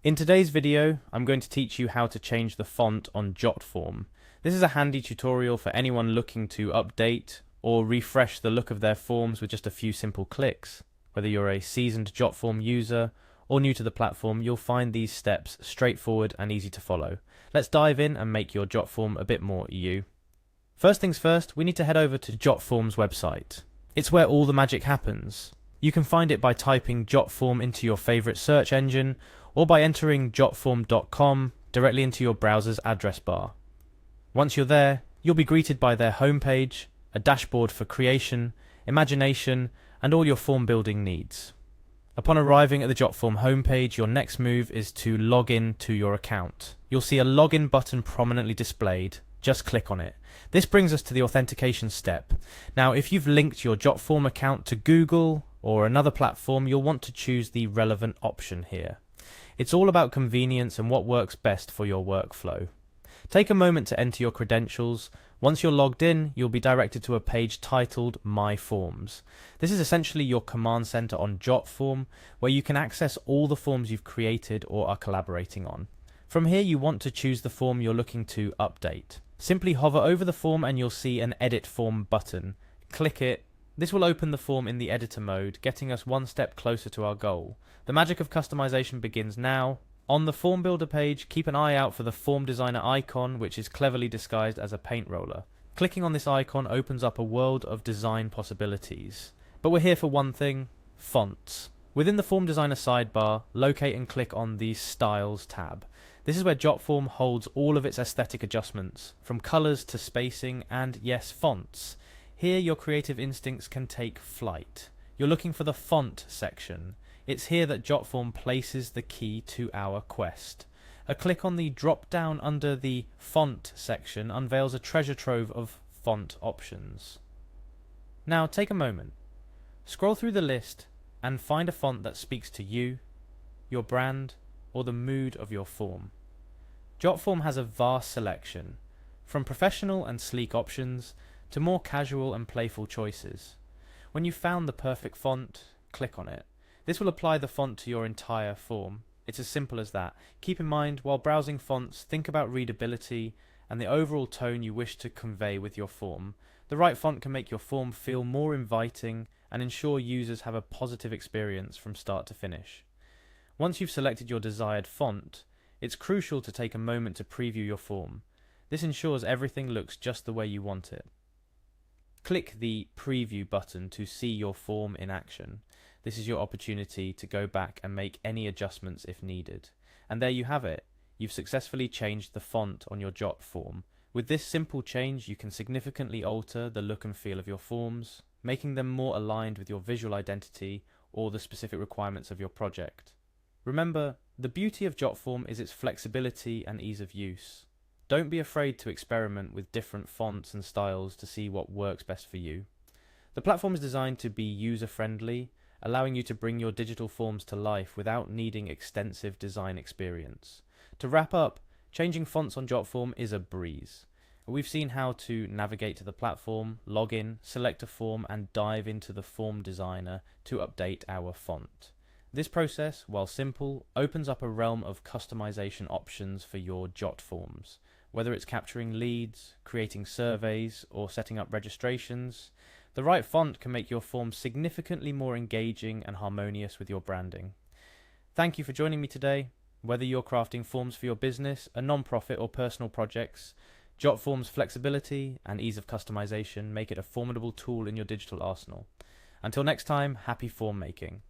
In today's video, I'm going to teach you how to change the font on Jotform. This is a handy tutorial for anyone looking to update or refresh the look of their forms with just a few simple clicks. Whether you're a seasoned Jotform user or new to the platform, you'll find these steps straightforward and easy to follow. Let's dive in and make your Jotform a bit more you. First things first, we need to head over to Jotform's website. It's where all the magic happens. You can find it by typing Jotform into your favorite search engine or by entering jotform.com directly into your browser's address bar. Once you're there, you'll be greeted by their homepage, a dashboard for creation, imagination, and all your form building needs. Upon arriving at the Jotform homepage, your next move is to log in to your account. You'll see a login button prominently displayed. Just click on it. This brings us to the authentication step. Now, if you've linked your Jotform account to Google or another platform, you'll want to choose the relevant option here. It's all about convenience and what works best for your workflow. Take a moment to enter your credentials. Once you're logged in, you'll be directed to a page titled My Forms. This is essentially your command center on Jotform, where you can access all the forms you've created or are collaborating on. From here, you want to choose the form you're looking to update. Simply hover over the form and you'll see an Edit Form button. Click it. This will open the form in the editor mode, getting us one step closer to our goal. The magic of customization begins now. On the Form Builder page, keep an eye out for the Form Designer icon, which is cleverly disguised as a paint roller. Clicking on this icon opens up a world of design possibilities. But we're here for one thing: fonts. Within the Form Designer sidebar, locate and click on the Styles tab. This is where Jotform holds all of its aesthetic adjustments, from colors to spacing and, yes, fonts. Here your creative instincts can take flight. You're looking for the font section. It's here that Jotform places the key to our quest. A click on the drop down under the font section unveils a treasure trove of font options. Now take a moment, scroll through the list and find a font that speaks to you, your brand, or the mood of your form. Jotform has a vast selection, from professional and sleek options to more casual and playful choices. When you've found the perfect font, click on it. This will apply the font to your entire form. It's as simple as that. Keep in mind, while browsing fonts, think about readability and the overall tone you wish to convey with your form. The right font can make your form feel more inviting and ensure users have a positive experience from start to finish. Once you've selected your desired font, it's crucial to take a moment to preview your form. This ensures everything looks just the way you want it. Click the Preview button to see your form in action. This is your opportunity to go back and make any adjustments if needed. And there you have it. You've successfully changed the font on your Jotform. With this simple change, you can significantly alter the look and feel of your forms, making them more aligned with your visual identity or the specific requirements of your project. Remember, the beauty of Jotform is its flexibility and ease of use. Don't be afraid to experiment with different fonts and styles to see what works best for you. The platform is designed to be user-friendly, allowing you to bring your digital forms to life without needing extensive design experience. To wrap up, changing fonts on Jotform is a breeze. We've seen how to navigate to the platform, log in, select a form, and dive into the Form Designer to update our font. This process, while simple, opens up a realm of customization options for your Jotforms. Whether it's capturing leads, creating surveys, or setting up registrations, the right font can make your form significantly more engaging and harmonious with your branding. Thank you for joining me today. Whether you're crafting forms for your business, a non-profit, or personal projects, Jotform's flexibility and ease of customization make it a formidable tool in your digital arsenal. Until next time, happy form making.